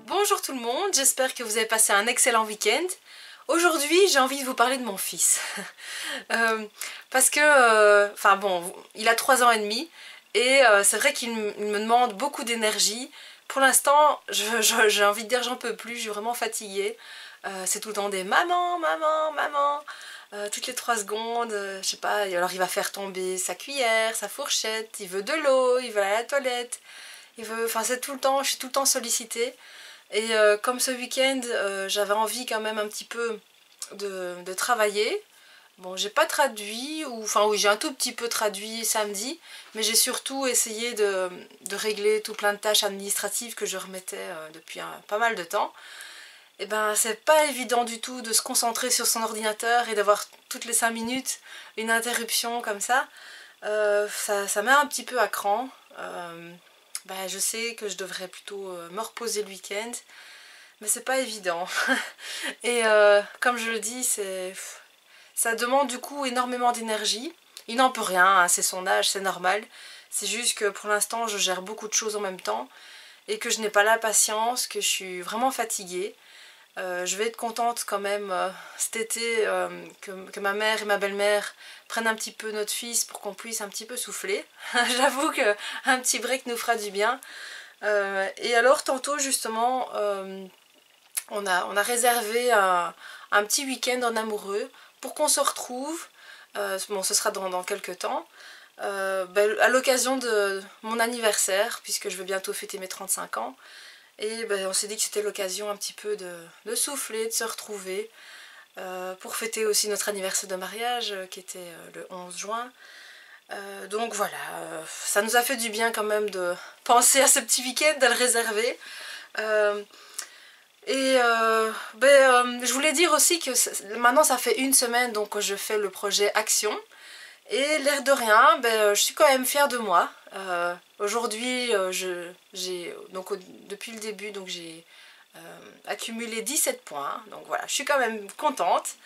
Bonjour tout le monde, j'espère que vous avez passé un excellent week-end. Aujourd'hui, j'ai envie de vous parler de mon fils. Parce que, enfin bon, il a 3 ans et demi et c'est vrai qu'il me demande beaucoup d'énergie. Pour l'instant, j'ai envie de dire j'en peux plus, je suis vraiment fatiguée. C'est tout le temps des maman, maman, maman. Toutes les 3 secondes, je sais pas, alors il va faire tomber sa cuillère, sa fourchette, il veut de l'eau, il veut aller à la toilette. Il veut, enfin c'est tout le temps, je suis tout le temps sollicitée. Et comme ce week-end, j'avais envie quand même un petit peu de travailler. Bon, j'ai pas traduit, ou enfin oui, j'ai un tout petit peu traduit samedi, mais j'ai surtout essayé de régler tout plein de tâches administratives que je remettais depuis pas mal de temps. Et ben, c'est pas évident du tout de se concentrer sur son ordinateur et d'avoir toutes les 5 minutes une interruption comme ça. Ça met un petit peu à cran. Je sais que je devrais plutôt me reposer le week-end, mais c'est pas évident. Et comme je le dis, ça demande du coup énormément d'énergie. Il n'en peut rien, hein, c'est son âge, c'est normal. C'est juste que pour l'instant, je gère beaucoup de choses en même temps et que je n'ai pas la patience, que je suis vraiment fatiguée. Je vais être contente quand même cet été que ma mère et ma belle-mère prennent un petit peu notre fils pour qu'on puisse un petit peu souffler. J'avoue qu'un petit break nous fera du bien. Et alors tantôt justement on a réservé un petit week-end en amoureux pour qu'on se retrouve. Bon, ce sera dans quelques temps. À l'occasion de mon anniversaire, puisque je vais bientôt fêter mes 35 ans. Et on s'est dit que c'était l'occasion un petit peu de souffler, de se retrouver, pour fêter aussi notre anniversaire de mariage qui était le 11 juin. Donc voilà, ça nous a fait du bien quand même de penser à ce petit week-end, de le réserver. Je voulais dire aussi que maintenant ça fait 1 semaine donc que je fais le projet Action. Et l'air de rien, je suis quand même fière de moi. Aujourd'hui, depuis le début, j'ai accumulé 17 points. Donc voilà, je suis quand même contente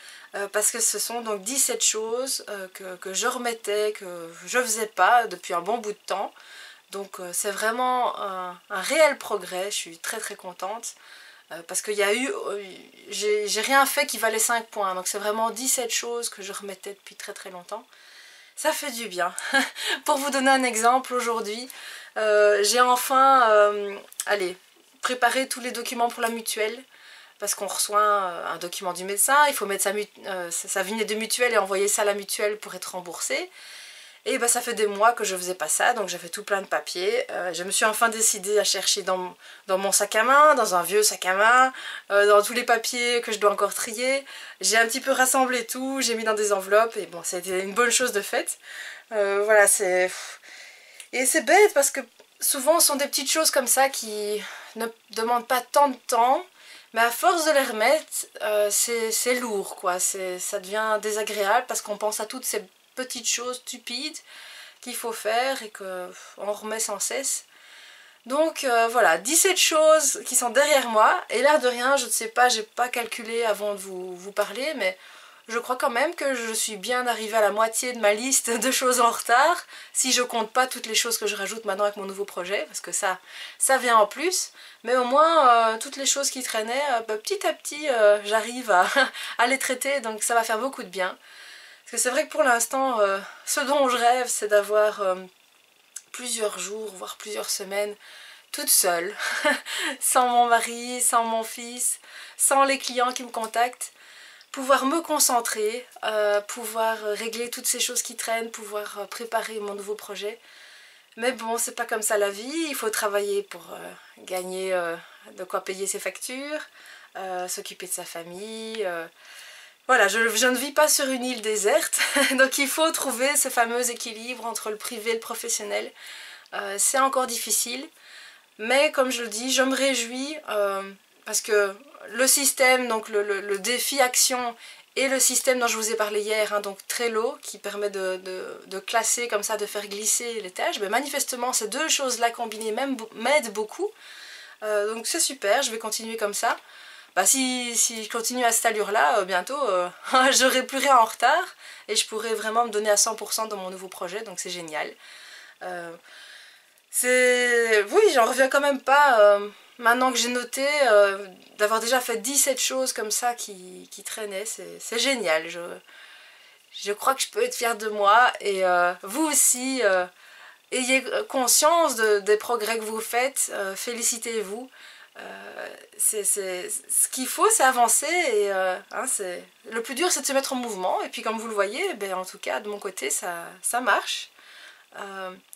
parce que ce sont donc 17 choses que je remettais, que je faisais pas depuis un bon bout de temps. Donc c'est vraiment un réel progrès, je suis très très contente. Parce qu'il y a eu, j'ai rien fait qui valait 5 points. Donc c'est vraiment 17 choses que je remettais depuis très très longtemps. Ça fait du bien. Pour vous donner un exemple, aujourd'hui, j'ai enfin préparé tous les documents pour la mutuelle. Parce qu'on reçoit un document du médecin, il faut mettre sa vignette de mutuelle et envoyer ça à la mutuelle pour être remboursé. Et ça fait des mois que je faisais pas ça, donc j'ai fait tout plein de papiers. Je me suis enfin décidée à chercher dans mon sac à main, dans un vieux sac à main, dans tous les papiers que je dois encore trier. J'ai un petit peu rassemblé tout, j'ai mis dans des enveloppes, et bon, c'était une bonne chose de faite. Voilà, et c'est bête parce que souvent ce sont des petites choses comme ça qui ne demandent pas tant de temps, mais à force de les remettre, c'est lourd, quoi. Ça devient désagréable parce qu'on pense à toutes ces petites choses stupides qu'il faut faire et qu'on remet sans cesse. Donc voilà, 17 choses qui sont derrière moi, et l'air de rien, je ne sais pas, j'ai pas calculé avant de vous parler, mais je crois quand même que je suis bien arrivée à la moitié de ma liste de choses en retard, si je compte pas toutes les choses que je rajoute maintenant avec mon nouveau projet, parce que ça vient en plus, mais au moins toutes les choses qui traînaient, petit à petit j'arrive à les traiter, donc ça va faire beaucoup de bien. Parce que c'est vrai que pour l'instant, ce dont je rêve, c'est d'avoir plusieurs jours, voire plusieurs semaines, toute seule, sans mon mari, sans mon fils, sans les clients qui me contactent, pouvoir me concentrer, pouvoir régler toutes ces choses qui traînent, pouvoir préparer mon nouveau projet. Mais bon, c'est pas comme ça la vie, il faut travailler pour gagner de quoi payer ses factures, s'occuper de sa famille. Voilà, je ne vis pas sur une île déserte, donc il faut trouver ce fameux équilibre entre le privé et le professionnel. C'est encore difficile, mais comme je le dis, je me réjouis parce que le système, donc le défi action et le système dont je vous ai parlé hier, hein, donc Trello, qui permet de classer comme ça, de faire glisser les tâches. Ben, manifestement, ces deux choses-là combinées m'aident beaucoup. Donc c'est super, je vais continuer comme ça. Bah, si je continue à cette allure-là, bientôt, j'aurai plus rien en retard et je pourrai vraiment me donner à 100% dans mon nouveau projet, donc c'est génial. Oui, j'en reviens quand même pas, maintenant que j'ai noté, d'avoir déjà fait 17 choses comme ça qui traînaient, c'est génial. Je crois que je peux être fière de moi et vous aussi, ayez conscience des progrès que vous faites, félicitez-vous. Ce qu'il faut, c'est avancer et hein, le plus dur, c'est de se mettre en mouvement. Et puis comme vous le voyez, ben, en tout cas de mon côté, ça marche.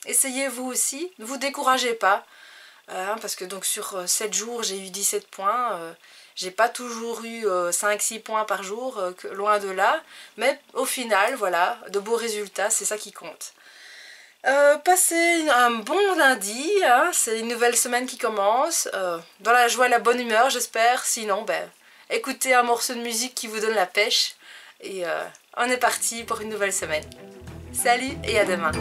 Essayez vous aussi, ne vous découragez pas, parce que donc sur 7 jours j'ai eu 17 points, j'ai pas toujours eu 5-6 points par jour, loin de là, mais au final voilà, de beaux résultats, c'est ça qui compte. Passez un bon lundi, hein, c'est une nouvelle semaine qui commence, dans la joie et la bonne humeur j'espère, sinon ben, écoutez un morceau de musique qui vous donne la pêche, et on est parti pour une nouvelle semaine. Salut et à demain.